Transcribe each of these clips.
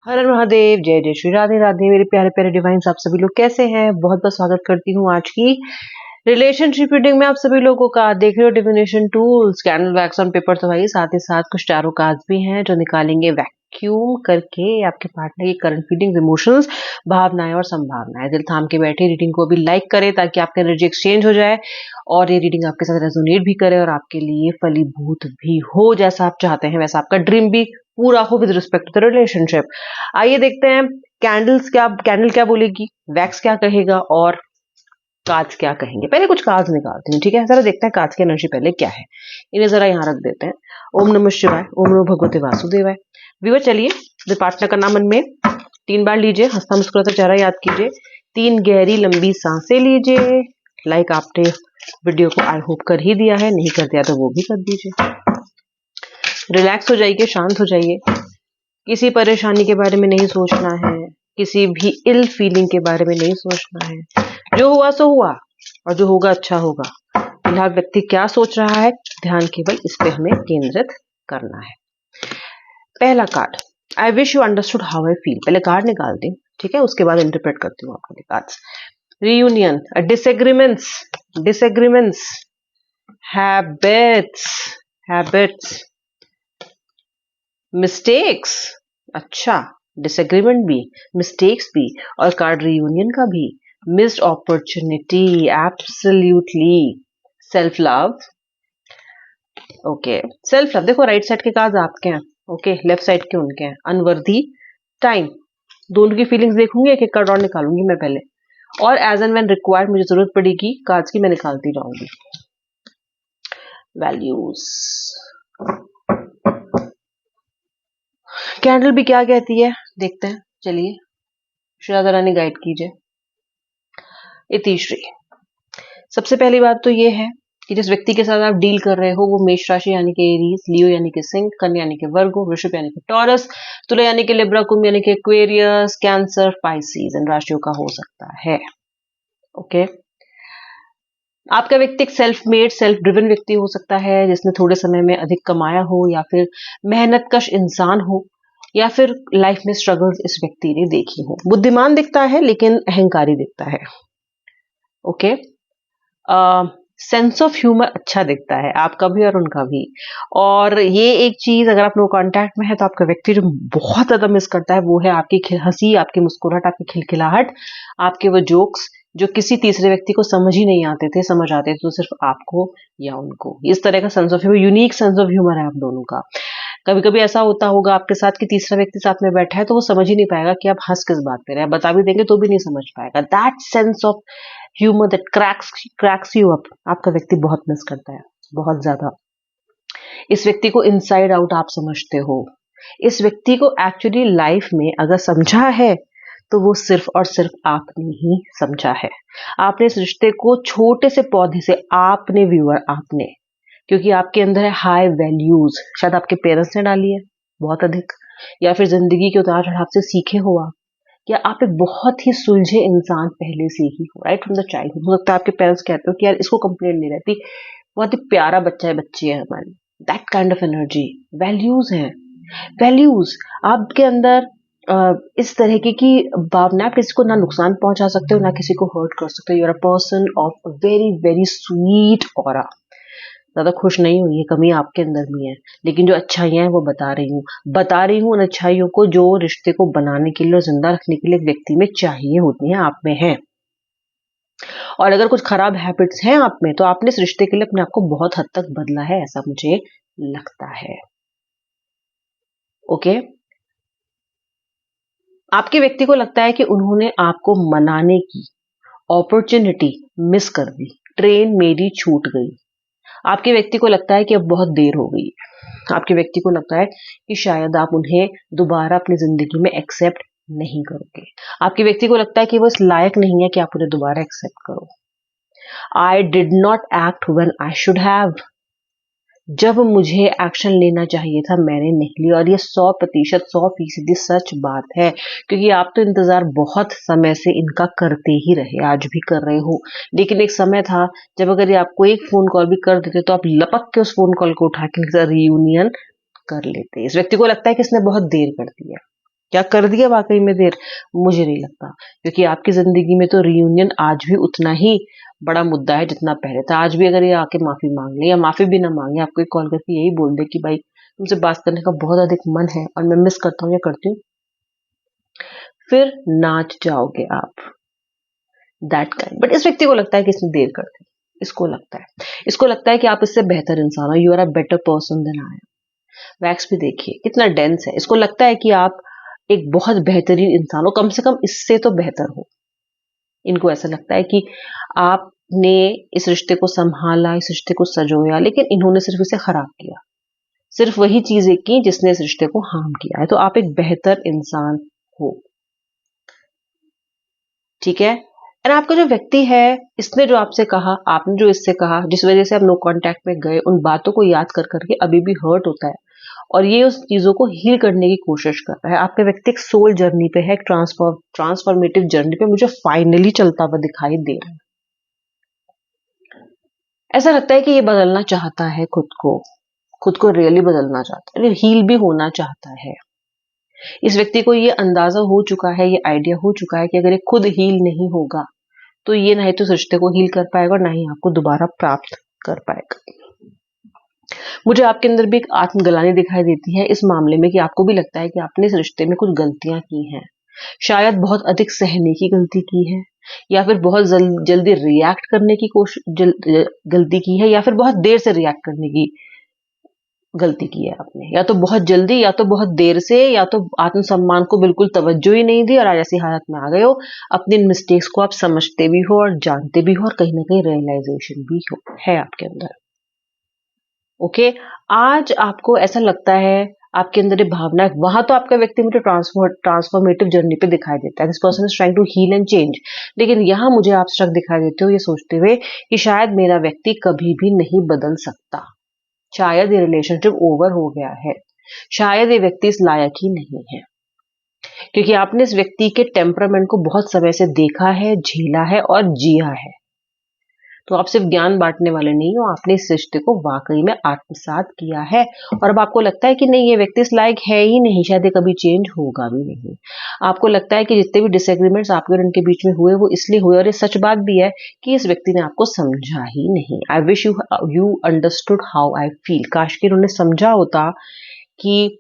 हर हर महादेव, जय जय श्री राधे राधे। मेरे प्यारे प्यारे डिवाइन्स, आप सभी लोग कैसे हैं? बहुत बहुत स्वागत करती हूँ आज की रिलेशनशिप रीडिंग में आप सभी लोगों का। देख रहे हो divination tools, candle wax on paper, तो भाई साथ ही साथ कुछ टैरो कार्ड्स भी हैं जो निकालेंगे वैक्यूम करके आपके पार्टनर की करंट फीलिंग्स, इमोशंस, भावनाएं और संभावनाएं। दिल थाम के बैठे रीडिंग को भी लाइक करें ताकि आपका एनर्जी एक्सचेंज हो जाए और ये रीडिंग आपके साथ रेजोनेट भी करे और आपके लिए फलीभूत भी हो, जैसा आप चाहते हैं वैसा आपका ड्रीम भी पूरा हो with respect to the relationship. आइए देखते हैं कैंडल क्या बोलेगी, वैक्स क्या कहेगा और कार्ड्स क्या कहेंगे। पहले कुछ कार्ड्स निकालती हूँ, ठीक है? जरा देखते हैं कार्ड्स की एनर्जी पहले क्या है। इन्हें जरा यहाँ रख देते हैं। ओम नमः शिवाय, ओम नमो भगवते वासुदेवाय। व्यूअर, चलिए पार्टनर का नाम मन में 3 बार लीजिए, हंसता मुस्कुराता चेहरा याद कीजिए, 3 गहरी लंबी सांसें लीजिए। लाइक आपने वीडियो को आई होप कर ही दिया है, नहीं कर दिया तो वो भी कर दीजिए। रिलैक्स हो जाइए, शांत हो जाइए। किसी परेशानी के बारे में नहीं सोचना है, किसी भी इल फीलिंग के बारे में नहीं सोचना है। जो हुआ सो हुआ और जो होगा अच्छा होगा। फिलहाल व्यक्ति क्या सोच रहा है, ध्यान केवल इस पे हमें केंद्रित करना है। पहला card, I wish you understood how I feel. पहले कार्ड निकालती हूँ, ठीक है? उसके बाद इंटरप्रेट करती हूँ आपके cards. Reunion, disagreements, habits, mistakes. अच्छा, डिसएग्रीमेंट भी, मिस्टेक्स भी और कार्ड रियूनियन का भी। Missed opportunity, absolutely. Self love, okay. Self love, देखो राइट साइड के कार्ड आपके हैं, ओके, लेफ्ट साइड के उनके हैं। अनवर्दी टाइम, दोनों की फीलिंग्स देखूंगी, एक एक कार्ड और निकालूंगी मैं पहले, और एज एंड व्हेन रिक्वायर्ड मुझे जरूरत पड़ेगी कार्ड्स की, मैं निकालती जाऊंगी। वैल्यूज, कैंडल भी क्या कहती है देखते हैं, चलिए। श्री राधा रानी गाइड कीजिए। इतिश्री, सबसे पहली बात तो ये है कि जिस व्यक्ति के साथ आप डील कर रहे हो वो मेष राशि यानी कि एरीज, लियो यानी कि सिंह, कन्या यानी कि वर्गो, वृषभ यानी कि टॉरस, तुला यानी कि लिब्रा, कुंभ यानी कि एक्वेरियस, कैंसर, पाइसिस इन राशियों का हो सकता है। ओके, आपका व्यक्ति एक सेल्फ मेड, सेल्फ ड्रिवन व्यक्ति हो सकता है जिसने थोड़े समय में अधिक कमाया हो, या फिर मेहनतकश इंसान हो, या फिर लाइफ में स्ट्रगल्स इस व्यक्ति ने देखी हो। बुद्धिमान दिखता है लेकिन अहंकारी दिखता है। ओके, सेंस ऑफ ह्यूमर अच्छा दिखता है आपका भी और उनका भी। और ये एक चीज, अगर आप नो कांटेक्ट में है तो आपका व्यक्ति जो बहुत ज्यादा मिस करता है वो है आपकी हंसी, आपकी मुस्कुराहट, आपकी खिलखिलाहट, आपके वो जोक्स जो किसी तीसरे व्यक्ति को समझ ही नहीं आते थे, समझ आते थे तो सिर्फ आपको या उनको। इस तरह का sense of humour, unique sense of humour है आप दोनों का। कभी कभी ऐसा होता होगा आपके साथ कि तीसरा व्यक्ति साथ में बैठा है तो वो समझ ही नहीं पाएगा कि आप हंस किस बात पे रहे हैं, बता भी देंगे तो भी नहीं समझ पाएगा। That sense of humour that cracks you up, आपका व्यक्ति बहुत मिस करता है, बहुत ज्यादा। इस व्यक्ति को इनसाइड आउट आप समझते हो। इस व्यक्ति को एक्चुअली लाइफ में अगर समझा है तो वो सिर्फ और सिर्फ आपने ही समझा है। आपने इस रिश्ते को छोटे से पौधे से, आपने व्यूअर, आपने, क्योंकि आपके अंदर है हाई वैल्यूज, शायद आपके पेरेंट्स ने डाली है बहुत अधिक, या फिर जिंदगी के उतार चढ़ाव से सीखे हो आप, या आप एक बहुत ही सुलझे इंसान पहले से ही हो, राइट फ्रॉम द चाइल्डहुड। हो सकता है आपके पेरेंट्स कहते हो कि यार इसको कंप्लेंट नहीं रहती, बहुत ही प्यारा बच्चा है, बच्ची है हमारी। That kind of energy, values है। वैल्यूज आपके अंदर इस तरह की भावना, आप किसी को ना नुकसान पहुंचा सकते हो ना किसी को हर्ट कर सकते हो। You are a person of very very sweet aura. ज्यादा खुश नहीं हुई, ये कमी आपके अंदर भी है, लेकिन जो अच्छाइयां हैं वो बता रही हूँ उन अच्छाइयों को जो रिश्ते को बनाने के लिए और जिंदा रखने के लिए व्यक्ति में चाहिए होती हैं, आप में है। और अगर कुछ खराब हैबिट्स हैं आप में तो आपने इस रिश्ते के लिए अपने आप को बहुत हद तक बदला है, ऐसा मुझे लगता है। ओके, आपके व्यक्ति को लगता है कि उन्होंने आपको मनाने की अपॉर्चुनिटी मिस कर दी, ट्रेन मेरी छूट गई। आपके व्यक्ति को लगता है कि अब बहुत देर हो गई। आपके व्यक्ति को लगता है कि शायद आप उन्हें दोबारा अपनी जिंदगी में एक्सेप्ट नहीं करोगे। आपके व्यक्ति को लगता है कि वो इस लायक नहीं है कि आप उन्हें दोबारा एक्सेप्ट करो। I did not act when I should have, जब मुझे एक्शन लेना चाहिए था मैंने नहीं लिया। और ये 100%, 100% सच बात है, क्योंकि आप तो इंतजार बहुत समय से इनका करते ही रहे, आज भी कर रहे हो। लेकिन एक समय था जब अगर ये आपको एक फोन कॉल भी कर देते तो आप लपक के उस फोन कॉल को उठा के इनके साथ रियूनियन कर लेते। इस व्यक्ति को लगता है कि इसने बहुत देर कर दिया। क्या कर दिया वाकई में देर? मुझे नहीं लगता, क्योंकि आपकी जिंदगी में तो रियूनियन आज भी उतना ही बड़ा मुद्दा है जितना पहले था। आज भी अगर ये आके माफी मांग ले या माफी भी ना मांगे, आपको एक कॉल करके यही बोल दे कि भाई तुमसे बात करने का बहुत अधिक मन है और मैं मिस करता हूँ या करती हूँ, फिर नाच जाओगे आप, दैट काइंड। बट इस व्यक्ति को लगता है कि इसने देर कर दी, इसको लगता है कि आप इससे बेहतर इंसान हो, you are a better person than I am. Wax भी देखिए कितना डेंस है, इसको लगता है कि आप एक बहुत बेहतरीन इंसान हो, कम से कम इससे तो बेहतर हो। इनको ऐसा लगता है कि आपने इस रिश्ते को संभाला, इस रिश्ते को सजोया, लेकिन इन्होंने सिर्फ इसे खराब किया। सिर्फ वही चीजें की जिसने इस रिश्ते को हार्म किया है। तो आप एक बेहतर इंसान हो, ठीक है। और आपका जो व्यक्ति है, इसने जो आपसे कहा, आपने जो इससे कहा, जिस वजह से आप नो कांटेक्ट में गए, उन बातों को याद कर करके अभी भी हर्ट होता है और ये उस चीजों को हील करने की कोशिश कर रहा है। आपका व्यक्ति एक सोल जर्नी पे है, एक ट्रांसफॉर्मेटिव जर्नी पे मुझे फाइनली चलता हुआ दिखाई दे रहा है। ऐसा लगता है कि ये बदलना चाहता है खुद को रियली बदलना चाहता है, हील भी होना चाहता है। इस व्यक्ति को ये अंदाजा हो चुका है, ये आइडिया हो चुका है कि अगर ये खुद हील नहीं होगा तो ये ना ही तो इस रिश्ते को हील कर पाएगा और ना ही आपको दोबारा प्राप्त कर पाएगा। मुझे आपके अंदर भी एक आत्मग्लानि दिखाई देती है इस मामले में कि आपको भी लगता है कि आपने इस रिश्ते में कुछ गलतियां की हैं। शायद बहुत अधिक सहने की गलती की है, या फिर बहुत जल्दी रिएक्ट करने की गलती की है, या फिर बहुत देर से रिएक्ट करने की गलती की है आपने। या तो बहुत जल्दी, या तो बहुत देर से, या तो आत्मसम्मान को बिल्कुल तवज्जो ही नहीं दी और आज ऐसी हालत में आ गए हो। अपनी मिस्टेक्स को आप समझते भी हो और जानते भी हो और कहीं ना कहीं रियलाइजेशन भी है आपके अंदर। ओके, आज आपको ऐसा लगता है, आपके अंदर ये भावना है, वहां तो आपका व्यक्ति मुझे ट्रांसफॉर्मेटिव जर्नी पे दिखाई देता है, this person is trying to heal and change. लेकिन यहाँ मुझे आप स्ट्रक दिखाई देते हो ये सोचते हुए कि शायद मेरा व्यक्ति कभी भी नहीं बदल सकता, शायद ये रिलेशनशिप ओवर हो गया है, शायद ये व्यक्ति इस लायक ही नहीं है, क्योंकि आपने इस व्यक्ति के टेम्परामेंट को बहुत समय से देखा है, झेला है और जिया है। तो आप सिर्फ ज्ञान बांटने वाले नहीं हो, आपने इस रिश्ते को वाकई में आत्मसात किया है और अब आपको लगता है कि नहीं, ये व्यक्ति इस लायक है ही नहीं, शायद ये कभी चेंज होगा भी नहीं। आपको लगता है कि जितने भी डिसएग्रीमेंट्स आपके और उनके बीच में हुए वो इसलिए हुए, और ये सच बात भी है कि इस व्यक्ति ने आपको समझा ही नहीं। I wish you understood how I feel. काश कि उन्होंने समझा होता कि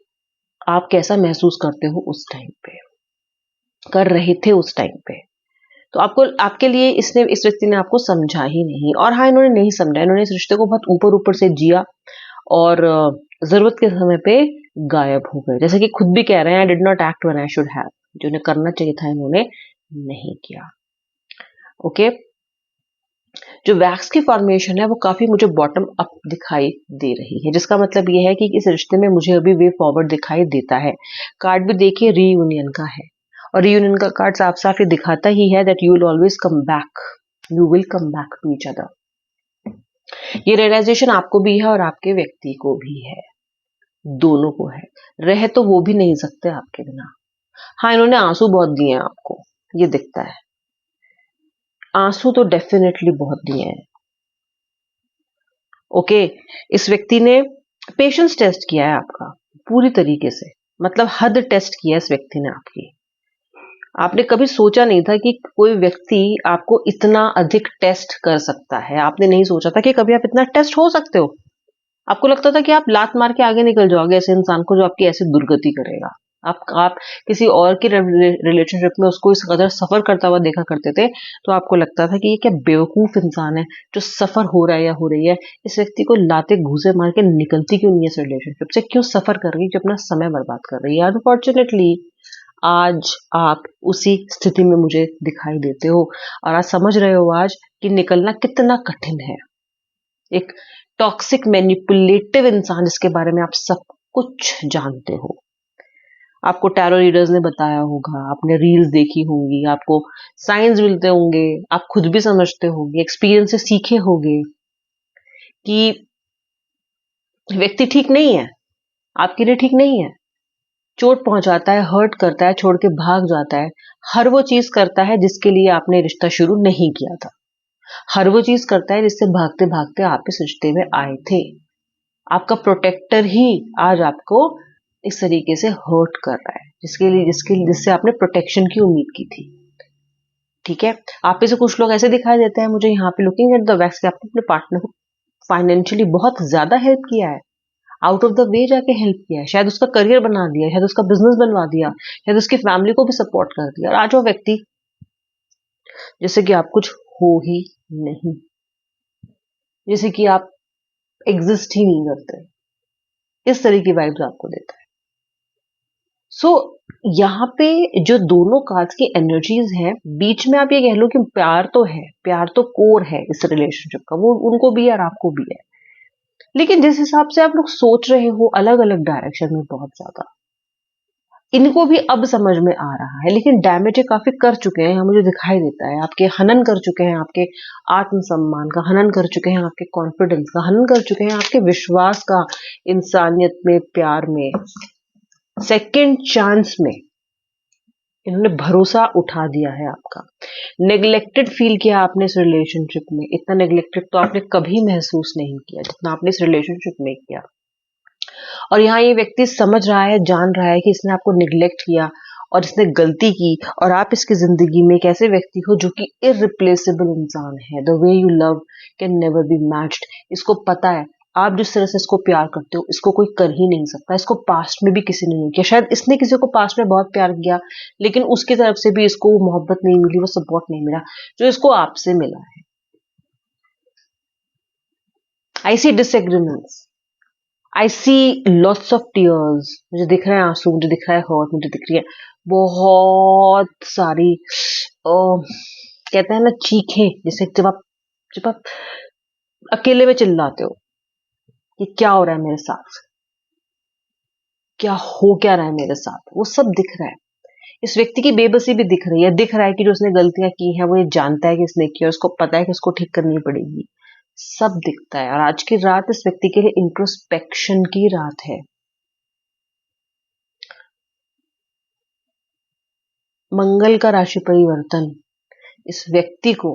आप कैसा महसूस करते हो उस टाइम पे, कर रहे थे उस टाइम पे। तो आपको, आपके लिए इस व्यक्ति ने आपको समझा ही नहीं। और हाँ, इन्होंने नहीं समझा, इन्होंने इस रिश्ते को बहुत ऊपर ऊपर से जिया और जरूरत के समय पे गायब हो गए। जैसे कि खुद भी कह रहे हैं, I did not act when I should have, जो उन्हें करना चाहिए था इन्होंने नहीं किया। ओके, जो वैक्स की फॉर्मेशन है वो काफी मुझे बॉटम अप दिखाई दे रही है, जिसका मतलब ये है कि इस रिश्ते में मुझे अभी वे फॉरवर्ड दिखाई देता है। कार्ड भी देखिए रीयूनियन का है, और रीयूनियन का कार्ड साफ साफ ये दिखाता ही है that you will always come back, you will come back to each other. ये रियलाइजेशन आपको भी है और आपके व्यक्ति को भी है, दोनों को है। रह तो वो भी नहीं सकते आपके बिना। हाँ, इन्होंने आंसू बहुत दिए हैं आपको, ये दिखता है, आंसू तो डेफिनेटली बहुत दिए हैं। ओके, इस व्यक्ति ने पेशेंस टेस्ट किया है आपका पूरी तरीके से, मतलब हद टेस्ट किया है इस व्यक्ति ने आपकी। आपने कभी सोचा नहीं था कि कोई व्यक्ति आपको इतना अधिक टेस्ट कर सकता है, आपने नहीं सोचा था कि कभी आप इतना टेस्ट हो सकते हो। आपको लगता था कि आप लात मार के आगे निकल जाओगे ऐसे इंसान को जो आपकी ऐसी दुर्गति करेगा। आप किसी और की रिलेशनशिप में उसको इस कदर सफर करता हुआ देखा करते थे, तो आपको लगता था कि ये क्या बेवकूफ इंसान है जो सफर हो रहा है या हो रही है, इस व्यक्ति को लाते घूसे मार के निकलती क्यों नहीं है इस रिलेशनशिप से, क्यों सफर कर रही है, जो अपना समय बर्बाद कर रही है। अनफॉर्चुनेटली आज आप उसी स्थिति में मुझे दिखाई देते हो और आज समझ रहे हो आज कि निकलना कितना कठिन है। एक टॉक्सिक मैनिपुलेटिव इंसान जिसके बारे में आप सब कुछ जानते हो, आपको टैरो रीडर्स ने बताया होगा, आपने रील्स देखी होंगी, आपको साइंस मिलते होंगे, आप खुद भी समझते होंगे, एक्सपीरियंस से सीखे होंगे कि व्यक्ति ठीक नहीं है, आपके लिए ठीक नहीं है, चोट पहुंचाता है, हर्ट करता है, छोड़ के भाग जाता है, हर वो चीज करता है जिसके लिए आपने रिश्ता शुरू नहीं किया था, हर वो चीज करता है जिससे भागते भागते आप इस रिश्ते में आए थे। आपका प्रोटेक्टर ही आज आपको इस तरीके से हर्ट कर रहा है, जिससे आपने प्रोटेक्शन की उम्मीद की थी। ठीक है, आप में से कुछ लोग ऐसे दिखाई देते हैं मुझे यहाँ पे लुकिंग एट द वैक्स, आपने अपने पार्टनर को फाइनेंशियली बहुत ज्यादा हेल्प किया है, आउट ऑफ द वे जाके हेल्प किया है, शायद उसका करियर बना दिया, शायद उसका बिजनेस बनवा दिया, शायद उसकी फैमिली को भी सपोर्ट कर दिया, और आज वो व्यक्ति जैसे कि आप कुछ हो ही नहीं, जैसे कि आप एग्जिस्ट ही नहीं करते, इस तरह की वाइब्स आपको देता है। सो यहाँ पे जो दोनों कार्ड्स की एनर्जीज हैं, बीच में आप ये कह लो कि प्यार तो है, प्यार तो कोर है इस रिलेशनशिप का, वो उनको भी है और आपको भी है, लेकिन जिस हिसाब से आप लोग सोच रहे हो अलग अलग डायरेक्शन में बहुत ज्यादा, इनको भी अब समझ में आ रहा है, लेकिन डैमेज काफी कर चुके हैं, मुझे दिखाई देता है, आपके हनन कर चुके हैं, आपके आत्मसम्मान का हनन कर चुके हैं, आपके कॉन्फिडेंस का हनन कर चुके हैं, आपके विश्वास का, इंसानियत में, प्यार में, सेकंड चांस में इन्होंने भरोसा उठा दिया है आपका। नेग्लेक्टेड फील किया आपने इस रिलेशनशिप में, इतना नेग्लेक्टेड तो आपने कभी महसूस नहीं किया जितना आपने इस रिलेशनशिप में किया। और यहाँ ये व्यक्ति समझ रहा है, जान रहा है कि इसने आपको निग्लेक्ट किया और इसने गलती की, और आप इसकी जिंदगी में एक ऐसे व्यक्ति हो जो कि इररिप्लेसेबल इंसान है। The way you love can never be matched. इसको पता है आप जिस तरह से इसको प्यार करते हो इसको कोई कर ही नहीं सकता, इसको पास्ट में भी किसी ने नहीं किया, शायद इसने किसी को पास्ट में बहुत प्यार किया लेकिन उसकी तरफ से भी इसको वो मोहब्बत नहीं मिली, वो सपोर्ट नहीं मिला जो इसको आपसे मिला है। I see disagreements, I see lots of tears, मुझे दिख रहा है आंसू, मुझे दिख रहा है हर्ट, मुझे दिख रही है बहुत सारी कहते हैं ना चीखें, जैसे जब आप अकेले में चिल्लाते हो कि क्या हो रहा है मेरे साथ, क्या रहा है मेरे साथ, वो सब दिख रहा है। इस व्यक्ति की बेबसी भी दिख रही है, दिख रहा है कि जो उसने गलतियां की हैं वो ये जानता है कि इसने की, और उसको पता है कि उसको ठीक करनी पड़ेगी, सब दिखता है। और आज की रात इस व्यक्ति के लिए इंट्रोस्पेक्शन की रात है। मंगल का राशि परिवर्तन इस व्यक्ति को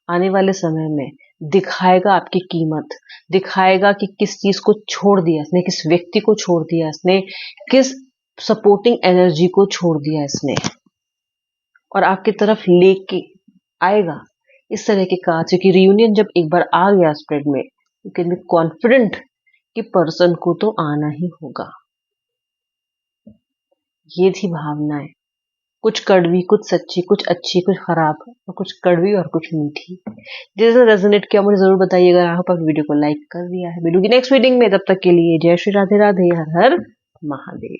आने वाले समय में दिखाएगा आपकी कीमत, दिखाएगा कि किस चीज को छोड़ दिया इसने, किस व्यक्ति को छोड़ दिया इसने, किस सपोर्टिंग एनर्जी को छोड़ दिया इसने, और आपकी तरफ लेके आएगा इस तरह के कार्ड। क्योंकि रियूनियन जब एक बार आ गया स्प्रेड में, यू कैन बी कॉन्फिडेंट कि पर्सन को तो आना ही होगा। ये थी भावनाएं, कुछ कड़वी, कुछ सच्ची, कुछ अच्छी, कुछ खराब, और कुछ कड़वी और कुछ मीठी। जैसे रेजोनेट किया मुझे जरूर बताइएगा। आई होप आप वीडियो को लाइक कर दिया है। मिलूंगी नेक्स्ट रीडिंग में, तब तक के लिए जय श्री राधे राधे, हर हर महादेव।